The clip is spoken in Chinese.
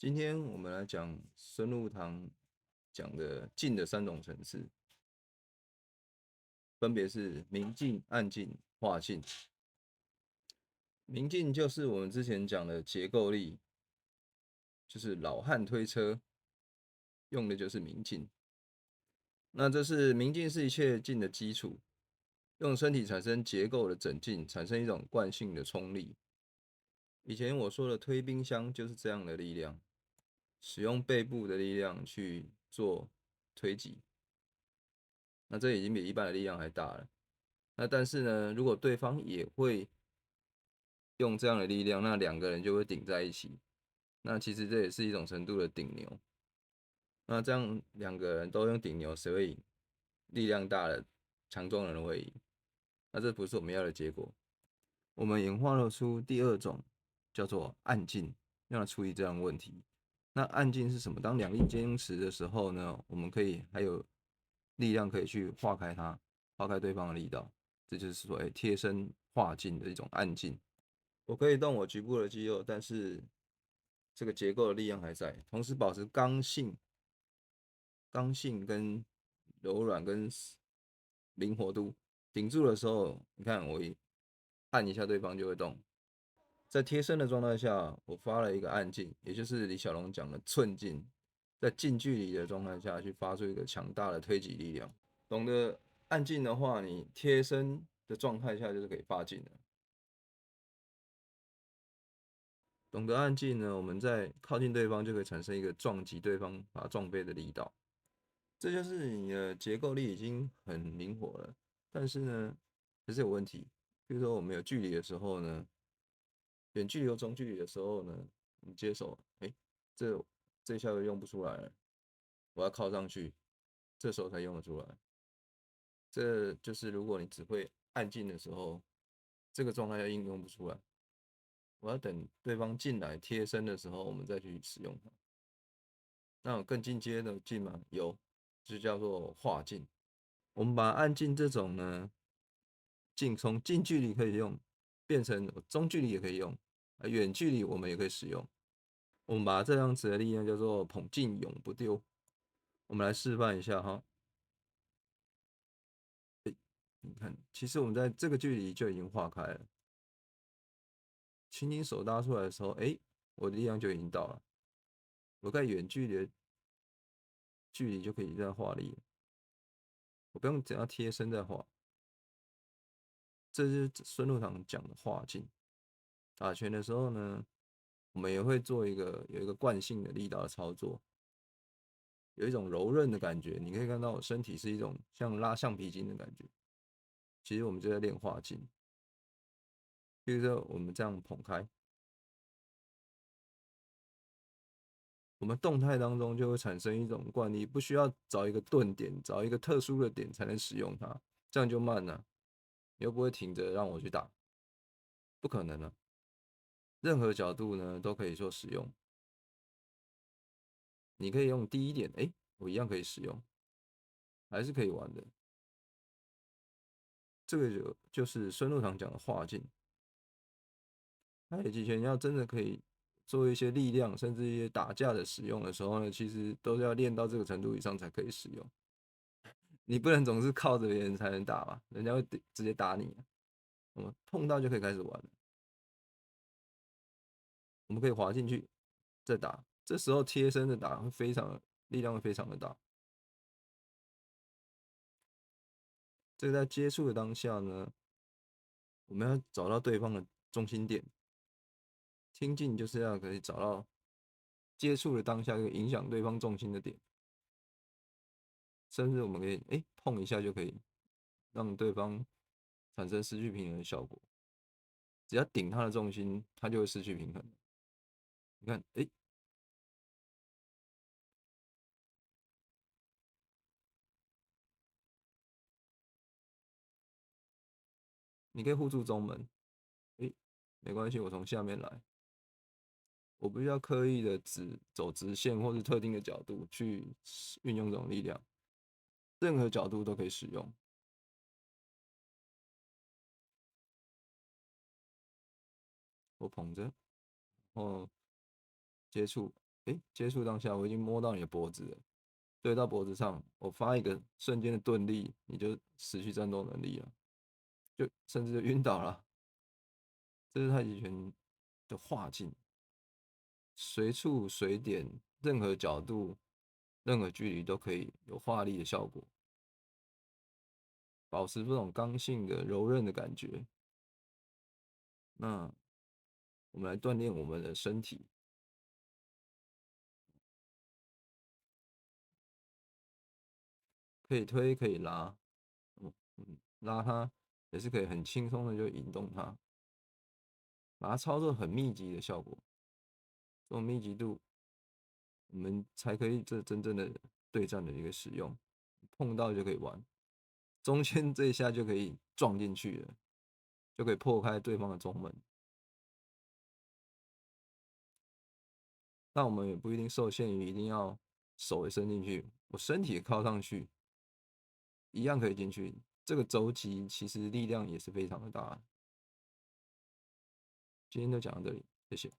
今天我们来讲孙禄堂讲的静的3种层次，分别是明静、暗静、化静。明静就是我们之前讲的结构力，就是老汉推车用的就是明静。那这是明静是一切静的基础，用身体产生结构的整静，产生一种惯性的冲力。以前我说的推冰箱就是这样的力量，使用背部的力量去做推挤。那这已经比一般的力量还大了。那但是呢，如果对方也会用这样的力量，那2个人就会顶在一起。那其实这也是一种程度的顶牛。那这样2个人都用顶牛，谁会赢？力量大的、强壮的人会赢。那这不是我们要的结果。我们演化了出第2种，叫做暗劲，用来处理这样的问题。那暗劲是什么？当2力坚持的时候呢，我们可以还有力量可以去化开它，化开对方的力道。这就是说，贴身化劲的一种暗劲。我可以动我局部的肌肉，但是这个结构的力量还在，同时保持刚性跟柔软跟灵活度。顶住的时候，你看我一按一下，对方就会动。在贴身的状态下，我发了一个暗劲，也就是李小龙讲的寸劲，在近距离的状态下去发出一个强大的推挤力量。懂得暗劲的话，你贴身的状态下就是可以发劲了。懂得暗劲呢，我们在靠近对方就可以产生一个撞击对方、把他撞飞的力道。这就是你的结构力已经很灵活了，但是呢，还是有问题。比如说我们有距离的时候呢，远距离或中距离的时候呢，你接手，这这下就用不出来了，我要靠上去，这时候才用得出来。这就是如果你只会按进的时候，这个状态下应用不出来。我要等对方进来贴身的时候，我们再去使用它。那有更进阶的劲吗？有，就叫做化劲。我们把按劲这种呢，从近距离可以用，变成中距离也可以用，远距离我们也可以使用。我们把这样子的力量叫做捧劲永不丢。我们来示范一下哈。你看，其实我们在这个距离就已经化开了。轻轻手搭出来的时候，我的力量就已经到了。我在远距离的距离就可以这样化力了，我不用等要贴身再化。这是孙路堂讲的化劲。打拳的时候呢，我们也会做有一个惯性的力道的操作，有一种柔韧的感觉。你可以看到我身体是一种像拉橡皮筋的感觉。其实我们就在练化劲。比如说我们这样捧开，我们动态当中就会产生一种惯例，不需要找一个顿点，找一个特殊的点才能使用它，这样就慢了。你又不会停着让我去打，不可能了。任何角度呢都可以说使用。你可以用低一点，我一样可以使用，还是可以玩的。这个就是孙路堂讲的化劲。太极拳要真的可以做一些力量，甚至一些打架的使用的时候呢，其实都是要练到这个程度以上才可以使用。你不能总是靠着别人才能打吧，人家会直接打你。我们碰到就可以开始玩了。我们可以滑进去再打，这时候贴身的打会力量会非常的大。这个在接触的当下呢，我们要找到对方的中心点。听劲就是要可以找到接触的当下一个影响对方重心的点，甚至我们可以碰一下就可以让对方产生失去平衡的效果。只要顶他的重心，他就会失去平衡。你看，你可以护住中门，没关系，我从下面来，我不需要刻意的走直线或是特定的角度去运用这种力量，任何角度都可以使用。我捧着，然后接触，接触当下我已经摸到你的脖子了，对到脖子上，我发一个瞬间的顿力，你就失去战斗能力了，就甚至就晕倒了。这是太极拳的化劲，随处随点，任何角度、任何距离都可以有化力的效果，保持这种刚性的柔韧的感觉。那我们来锻炼我们的身体，可以推，可以拉，拉它也是可以很轻松的就引动它，把它操作很密集的效果，这种密集度我们才可以这真正的对战的一个使用，碰到就可以玩，中间这一下就可以撞进去了，就可以破开对方的中门。那我们也不一定受限于一定要手也伸进去，我身体也靠上去，一样可以进去。这个肘击其实力量也是非常的大。今天就讲到这里，谢谢。